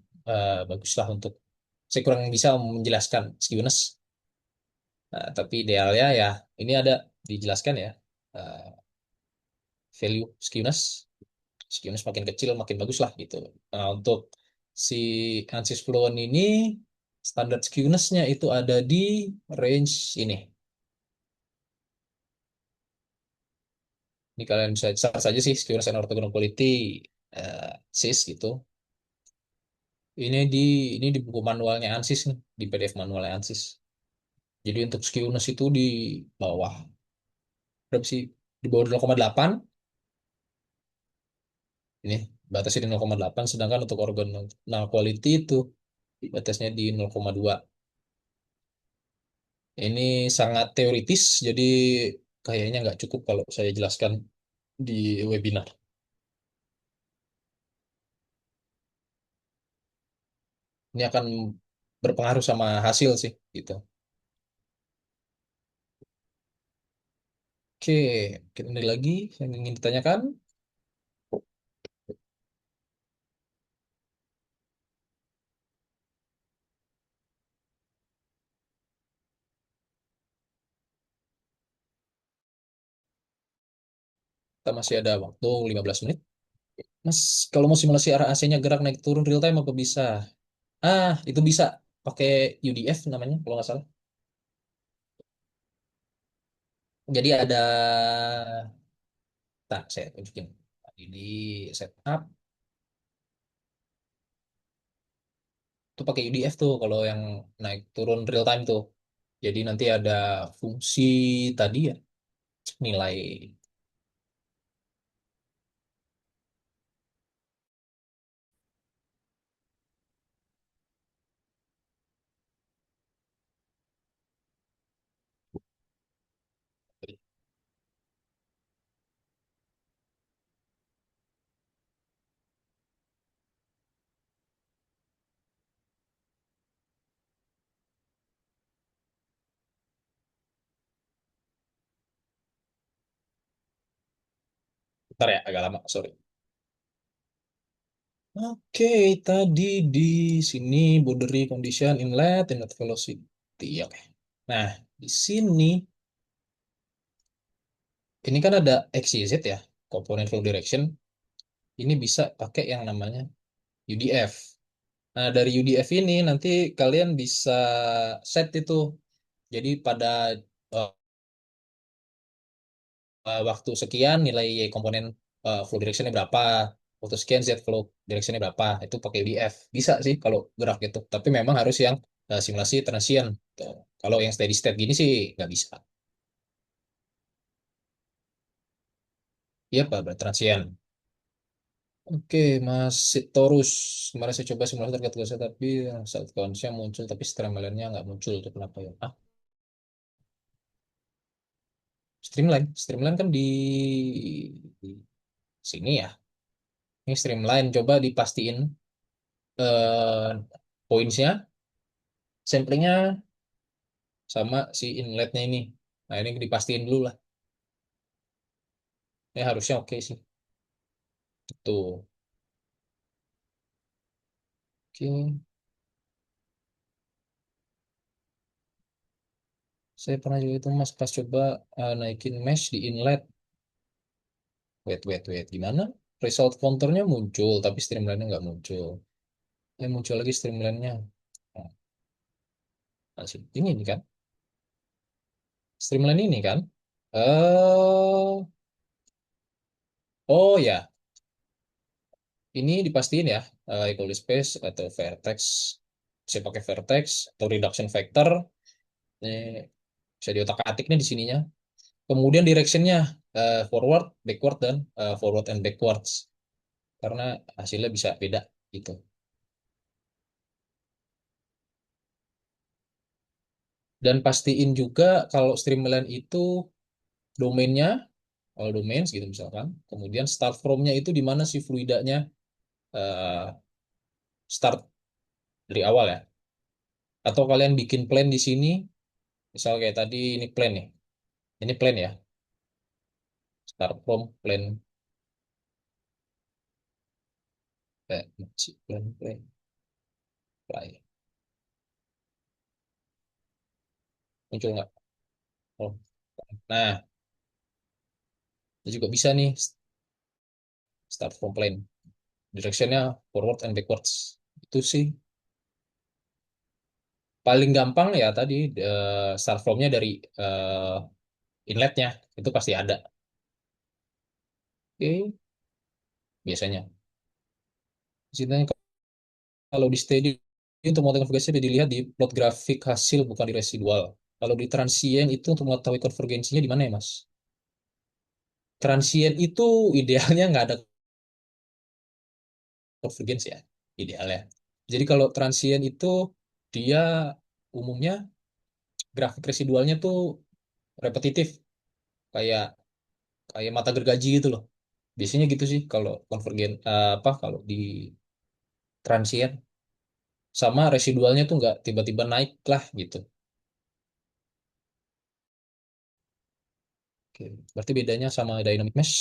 bagus lah untuk saya kurang bisa menjelaskan skewness. Nah, tapi idealnya ya ini ada dijelaskan ya. Eh, Value skewness. Skewness makin kecil makin bagus lah gitu. Nah, untuk si ANSYS Fluent ini standar skewness-nya itu ada di range ini. Ini kalian bisa search saja sih skewness and orthogonal quality SIS gitu. Ini di ini di buku manualnya ANSYS nih, di PDF manualnya ANSYS. Jadi untuk skewness itu di bawah berapa sih? Di bawah 0,8 ini batasnya di 0,8 sedangkan untuk orthogonal quality itu batasnya di 0,2. Ini sangat teoritis, jadi kayaknya nggak cukup kalau saya jelaskan di webinar. Ini akan berpengaruh sama hasil sih, gitu. Oke, kita ada lagi yang ingin ditanyakan. Kita masih ada waktu 15 menit. Mas, kalau mau simulasi arah AC-nya gerak naik turun real time apa bisa? Itu bisa pakai UDF namanya kalau nggak salah. Jadi ada, tak saya tunjukin. Di setup tuh pakai UDF tuh kalau yang naik turun real time tuh. Jadi nanti ada fungsi tadi ya, nilai. Bentar ya, agak lama, sorry. Oke, tadi di sini boundary condition inlet velocity. Oke. Nah, di sini ini kan ada X, Y, Z ya, komponen flow direction. Ini bisa pakai yang namanya UDF. Nah, dari UDF ini nanti kalian bisa set itu. Jadi pada eh, waktu sekian nilai Y komponen flow directionnya berapa, waktu sekian Z flow directionnya berapa, itu pakai UDF. Bisa sih kalau gerak gitu. Tapi memang harus yang simulasi transient. Tuh. Kalau yang steady state gini sih nggak bisa. Iya, Pak, transient. Oke, Mas Sitorus. Kemarin saya coba simulasi terkait gasa, tapi saat kondisinya muncul, tapi streamline-nya nggak muncul. Itu kenapa ya? Streamline. Streamline kan di sini ya. Ini streamline. Coba dipastiin eh, pointsnya, samplingnya sama si inletnya ini. Nah, ini dipastiin dulu lah. Ini harusnya oke sih. Tuh. Oke. Saya pernah juga itu Mas pas coba naikin mesh di inlet. Wait. Gimana? Result counternya muncul, tapi streamline-nya nggak muncul. Muncul lagi streamline-nya. Nah, masih ini kan. Streamline ini kan. Oh ya, ini dipastiin ya. Equal space atau vertex. Saya pakai vertex atau reduction factor. Ini bisa diotak-atik nih di sininya. Kemudian directionnya forward, backward, dan forward and backwards. Karena hasilnya bisa beda gitu. Dan pastiin juga kalau streamline itu domainnya, all domains gitu misalkan. Kemudian start from-nya itu di mana si fluidanya eh, start dari awal ya. Atau kalian bikin plan di sini, misal kayak tadi ini plan nih. Ini plan ya, start from plan, plan. Muncul nggak? Oh. Nah, ini juga bisa nih start from plan. Directionnya forward and backwards. Itu sih paling gampang ya tadi start from-nya dari eh, inletnya itu pasti ada. Oke, biasanya. Ceritanya kalau di steady untuk mengetahui konvergensi dilihat di plot grafik hasil bukan di residual. Kalau di transient itu untuk mengetahui konvergensinya di mana ya Mas? Transient itu idealnya nggak ada konvergensi ya, idealnya. Jadi kalau transient itu dia umumnya grafik residualnya tuh repetitif, kayak kayak mata gergaji gitu loh. Biasanya gitu sih kalau konvergen apa kalau di transient sama residualnya tuh nggak tiba-tiba naik lah gitu. Oke, berarti bedanya sama dynamic mesh.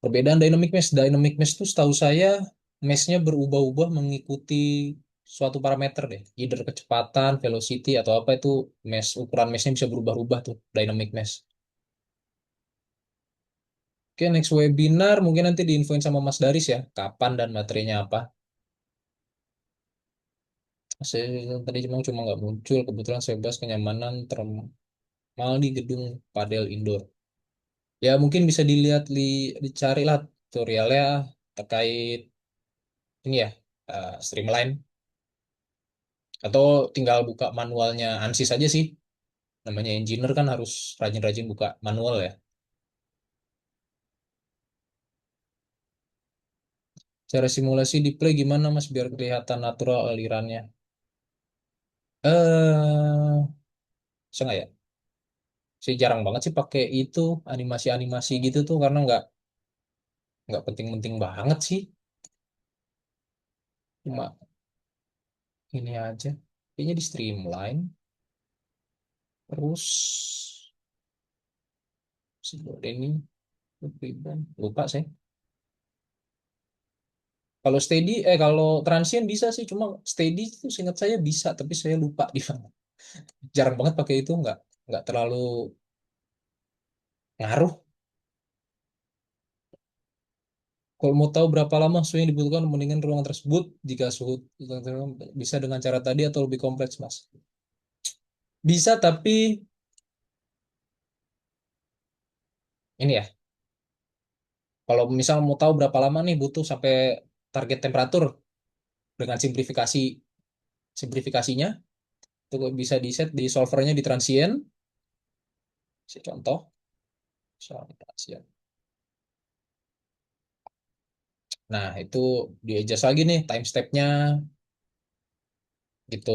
Perbedaan dynamic mesh tuh setahu saya meshnya berubah-ubah mengikuti suatu parameter deh. Either kecepatan, velocity atau apa itu mesh ukuran meshnya bisa berubah-ubah tuh dynamic mesh. Oke, next webinar mungkin nanti diinfoin sama Mas Daris ya, kapan dan materinya apa. Saya tadi cuma nggak muncul, kebetulan saya bahas kenyamanan thermal di gedung padel indoor. Ya mungkin bisa dilihat, dicari lah tutorialnya terkait ini ya, Streamline, atau tinggal buka manualnya ANSYS aja sih. Namanya engineer kan harus rajin-rajin buka manual ya. Cara simulasi di Play gimana Mas biar kelihatan natural alirannya? Bisa nggak ya? Saya jarang banget sih pakai itu animasi-animasi gitu tuh karena nggak penting-penting banget sih. Cuma ini aja. Kayaknya di Streamline. Terus ini lupa saya. Kalau steady, kalau transient bisa sih, cuma steady itu seingat saya bisa, tapi saya lupa di mana. Jarang banget pakai itu, nggak terlalu ngaruh. Kalau mau tahu berapa lama suhu yang dibutuhkan mendingan ruangan tersebut, jika suhu bisa dengan cara tadi atau lebih kompleks, Mas. Bisa, tapi ini ya, kalau misal mau tahu berapa lama nih butuh sampai target temperatur dengan simplifikasinya, itu bisa di set di solvernya di transient. Saya contoh, soal transient. Nah, itu di adjust lagi nih time step-nya gitu.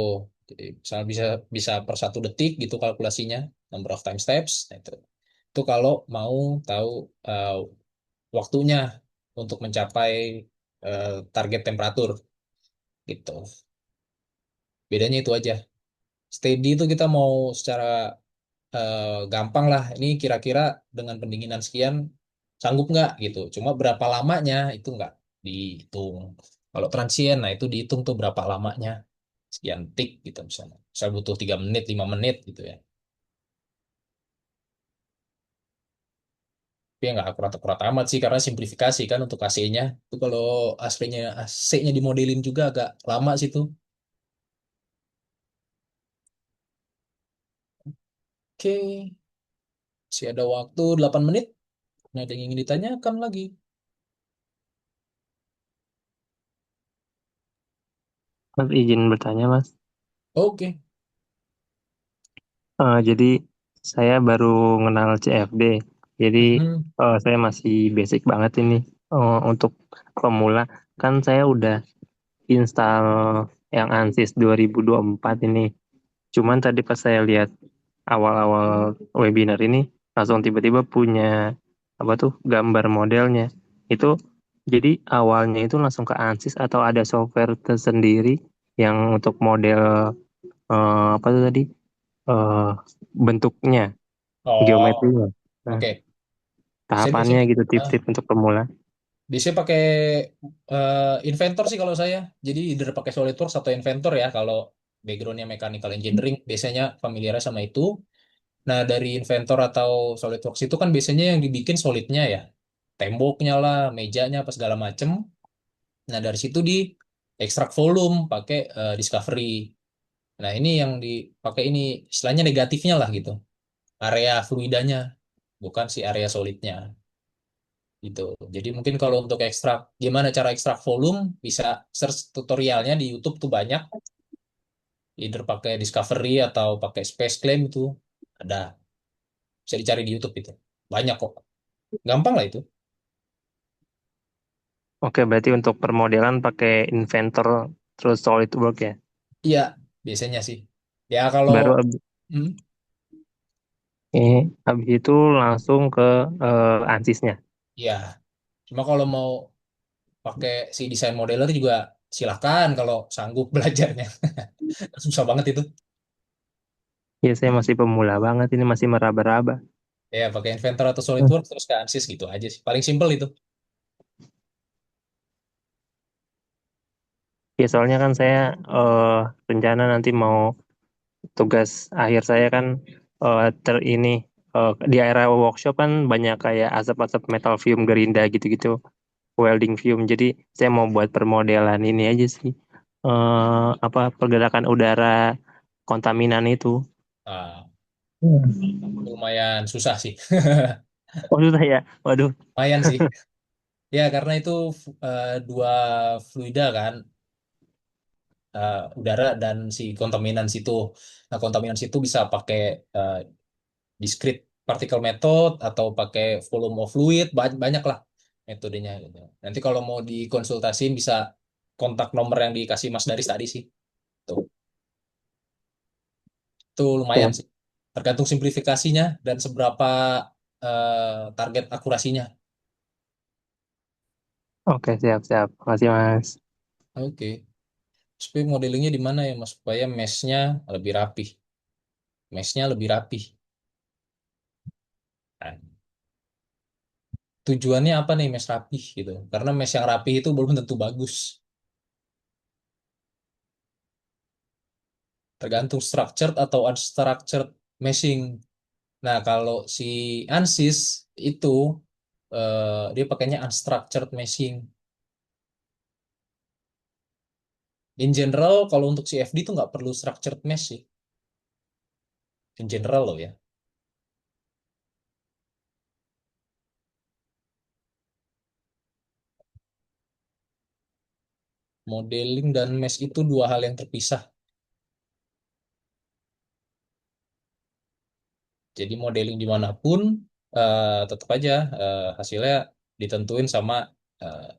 Jadi misalnya bisa bisa per 1 detik gitu kalkulasinya, number of time steps. Nah, itu. Itu kalau mau tahu eh, waktunya untuk mencapai target temperatur gitu. Bedanya itu aja. Steady itu kita mau secara gampang lah. Ini kira-kira dengan pendinginan sekian sanggup nggak gitu. Cuma berapa lamanya itu nggak dihitung. Kalau transient, nah itu dihitung tuh berapa lamanya. Sekian tik gitu misalnya. Saya butuh 3 menit, 5 menit gitu ya. Tapi ya nggak akurat-akurat amat sih karena simplifikasi kan untuk AC-nya. Itu kalau aslinya AC-nya dimodelin juga agak lama sih tuh. Oke, masih ada waktu 8 menit. Nah, ada yang ingin ditanyakan lagi. Mas izin bertanya Mas. Oke. Jadi saya baru kenal CFD. Jadi Mhm. saya masih basic banget ini. Untuk pemula kan saya udah install yang ANSYS 2024 ini. Cuman tadi pas saya lihat awal-awal webinar ini langsung tiba-tiba punya apa tuh gambar modelnya. Itu jadi awalnya itu langsung ke ANSYS atau ada software tersendiri yang untuk model apa tuh tadi eh bentuknya, Oh, geometrinya. Nah, oke. Saya tahapannya biasanya, gitu ah, tips-tips untuk pemula. biasanya pakai Inventor sih kalau saya. Jadi either pakai SolidWorks atau Inventor ya. Kalau backgroundnya mechanical engineering, biasanya familiar sama itu. Nah, dari Inventor atau SolidWorks itu kan biasanya yang dibikin solidnya ya. Temboknya lah, mejanya, apa segala macem. Nah, dari situ di ekstrak volume pakai Discovery. Nah, ini yang dipakai ini istilahnya negatifnya lah gitu. Area fluidanya, bukan si area solidnya gitu. Jadi mungkin kalau untuk ekstrak, gimana cara ekstrak volume, bisa search tutorialnya di YouTube tuh banyak. Either pakai Discovery atau pakai Space Claim itu ada. Bisa dicari di YouTube itu. Banyak kok. Gampang lah itu. Oke, berarti untuk permodelan pakai Inventor terus SolidWorks ya. Iya, biasanya sih. Ya kalau Baru hmm, habis itu langsung ke ANSYS-nya. ya. Cuma kalau mau pakai si desain modeler juga silahkan kalau sanggup belajarnya. Susah banget itu. Ya, saya masih pemula banget ini masih meraba-raba. Ya, pakai Inventor atau Hmm. SolidWorks terus ke ANSYS gitu aja sih. Paling simpel itu. Ya, soalnya kan saya rencana nanti mau tugas akhir saya kan ini di area workshop kan banyak kayak asap-asap metal fume gerinda gitu-gitu, welding fume. Jadi saya mau buat permodelan ini aja sih. Apa pergerakan udara kontaminan itu. Ah, Hmm. lumayan susah sih. Oh susah ya. Waduh. Lumayan sih. Ya, karena itu dua fluida kan, udara dan si kontaminan situ. Nah, kontaminan situ bisa pakai uh, discrete particle method atau pakai volume of fluid, banyak lah metodenya gitu. Nanti kalau mau dikonsultasiin bisa kontak nomor yang dikasih Mas Daris tadi sih. Tuh, itu lumayan Siap. sih. Tergantung simplifikasinya dan seberapa target akurasinya. Oke, siap-siap. Makasih, Mas. Oke. Supaya modelingnya di mana ya Mas? Supaya mesh-nya lebih rapih. Mesh-nya lebih rapih. Nah, tujuannya apa nih mesh rapih gitu? Karena mesh yang rapih itu belum tentu bagus. Tergantung structured atau unstructured meshing. Nah, kalau si ANSYS itu dia pakainya unstructured meshing. In general, kalau untuk CFD itu nggak perlu structured mesh sih. In general loh ya. Modeling dan mesh itu dua hal yang terpisah. Jadi modeling dimanapun tetap aja hasilnya ditentuin sama eh,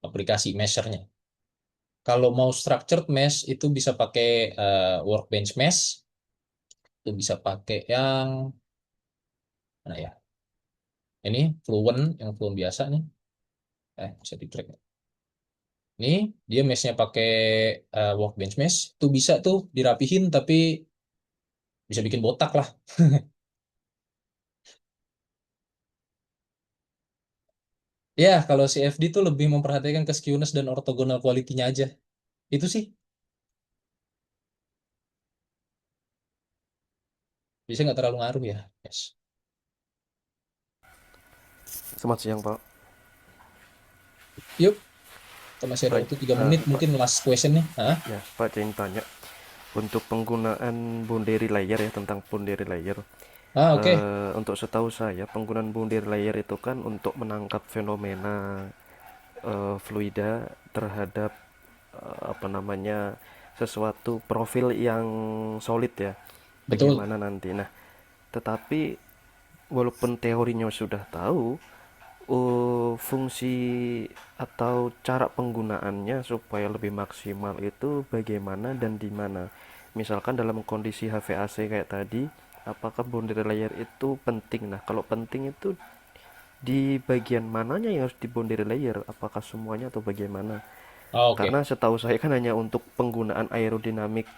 aplikasi measure-nya. Kalau mau structured mesh itu bisa pakai workbench mesh, itu bisa pakai yang mana ya? Ini Fluent, yang Fluent biasa nih. Bisa di track. Ini dia meshnya pakai workbench mesh, itu bisa tuh dirapihin tapi bisa bikin botak lah. Ya, kalau CFD tuh lebih memperhatikan ke skewness dan orthogonal quality-nya aja. Itu sih, bisa nggak terlalu ngaruh ya. Yes. Selamat siang Pak. Yuk, kita masih ada Baik, waktu 3 menit, Pak, mungkin last question nih. Hah? ya Pak ingin tanya untuk penggunaan boundary layer ya, tentang boundary layer. Oke. Untuk setahu saya penggunaan boundary layer itu kan untuk menangkap fenomena fluida terhadap apa namanya, sesuatu profil yang solid ya. Betul. Bagaimana nanti? Nah, tetapi walaupun teorinya sudah tahu, fungsi atau cara penggunaannya supaya lebih maksimal itu bagaimana dan di mana. Misalkan dalam kondisi HVAC kayak tadi, apakah boundary layer itu penting? Nah, kalau penting itu di bagian mananya yang harus di boundary layer? Apakah semuanya atau bagaimana? Oke. Karena setahu saya kan hanya untuk penggunaan aerodinamik,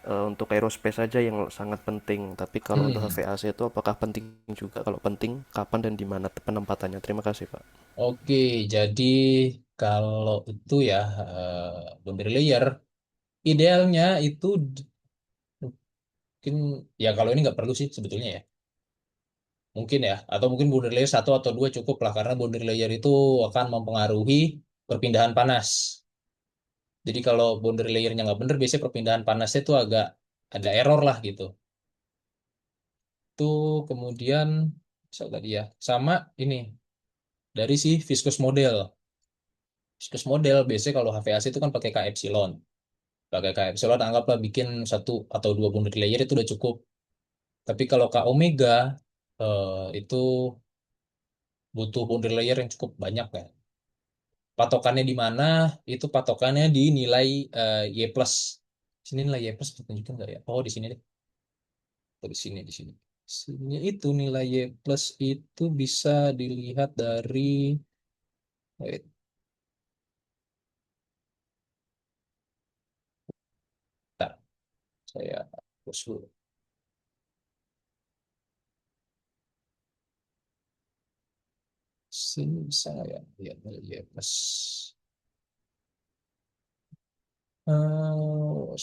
untuk aerospace saja yang sangat penting. Tapi kalau untuk Hmm. HVAC itu apakah penting juga? Kalau penting, kapan dan di mana penempatannya? Terima kasih, Pak. Oke, jadi kalau itu ya boundary layer idealnya itu mungkin ya kalau ini nggak perlu sih sebetulnya ya. Mungkin ya, atau mungkin boundary layer satu atau dua cukup lah karena boundary layer itu akan mempengaruhi perpindahan panas. Jadi kalau boundary layernya nggak bener, biasanya perpindahan panasnya itu agak ada error lah gitu. Itu kemudian misal tadi ya, sama ini dari si viscous model. Viscous model biasanya kalau HVAC itu kan pakai K epsilon. Pakai K epsilon anggaplah bikin satu atau dua boundary layer itu udah cukup. Tapi kalau K omega itu butuh boundary layer yang cukup banyak ya. Patokannya di mana? Itu patokannya di nilai Y plus. Sini nilai Y plus tunjukkan nggak ya? Oh di sini deh. Oh, di sini di sini. Sini itu nilai Y plus itu bisa dilihat dari wait, bentar, saya hapus dulu. Sini bisa nggak ya? Lihat nilai Y plus.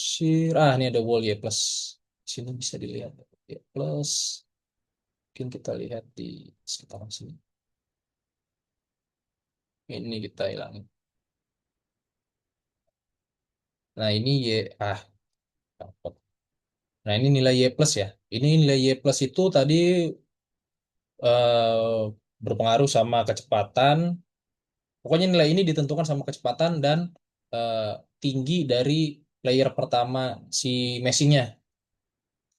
Ini ada wall Y plus. Sini bisa dilihat Y plus. Mungkin kita lihat di sekitaran sini. Ini kita hilangin. Nah ini Y dapat. Nah ini nilai Y plus ya. Ini nilai Y plus itu tadi berpengaruh sama kecepatan. Pokoknya nilai ini ditentukan sama kecepatan dan tinggi dari layer pertama si meshingnya.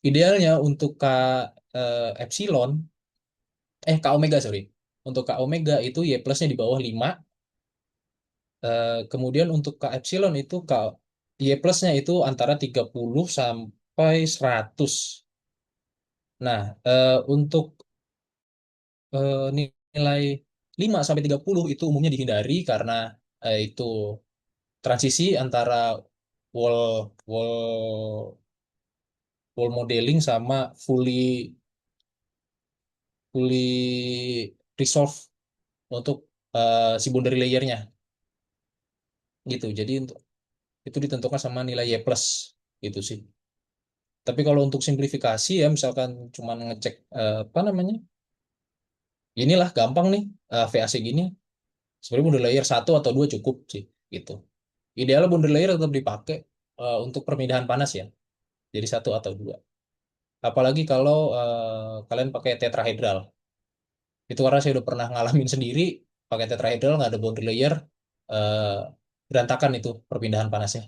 Idealnya untuk epsilon, K omega sorry. Untuk K omega itu Y plusnya di bawah 5. Kemudian untuk K epsilon itu Y plusnya itu antara 30 sampai 100. Nah, untuk nilai 5 sampai 30 itu umumnya dihindari karena itu transisi antara wall wall wall modeling sama fully fully resolve untuk si boundary layernya gitu. Jadi untuk itu ditentukan sama nilai Y plus gitu sih. Tapi kalau untuk simplifikasi ya misalkan cuma ngecek apa namanya, inilah gampang nih VAC gini. Sebenarnya boundary layer satu atau dua cukup sih gitu. Idealnya boundary layer tetap dipakai untuk permindahan panas ya. Jadi satu atau dua. Apalagi kalau kalian pakai tetrahedral. Itu karena saya udah pernah ngalamin sendiri pakai tetrahedral nggak ada boundary layer, eh, berantakan itu perpindahan panasnya.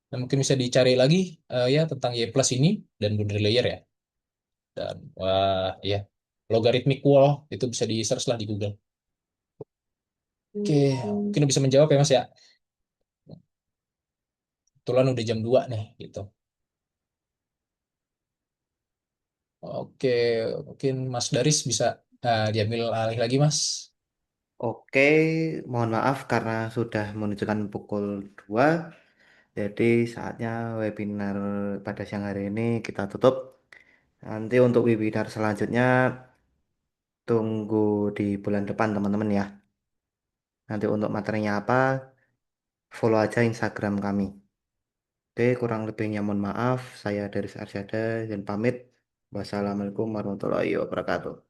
Nah, mungkin bisa dicari lagi ya tentang Y plus ini dan boundary layer ya. Dan wah ya logarithmic wall itu bisa di search lah di Google. Oke, mungkin bisa menjawab ya Mas ya. Kebetulan udah jam 2 nih gitu. Oke, mungkin Mas Daris bisa diambil alih lagi Mas. Oke, mohon maaf karena sudah menunjukkan pukul 2. Jadi saatnya webinar pada siang hari ini kita tutup. Nanti untuk webinar selanjutnya tunggu di bulan depan teman-teman ya. Nanti untuk materinya apa, follow aja Instagram kami. Oke, kurang lebihnya mohon maaf. Saya Deris Arsyada dan pamit. Wassalamualaikum warahmatullahi wabarakatuh.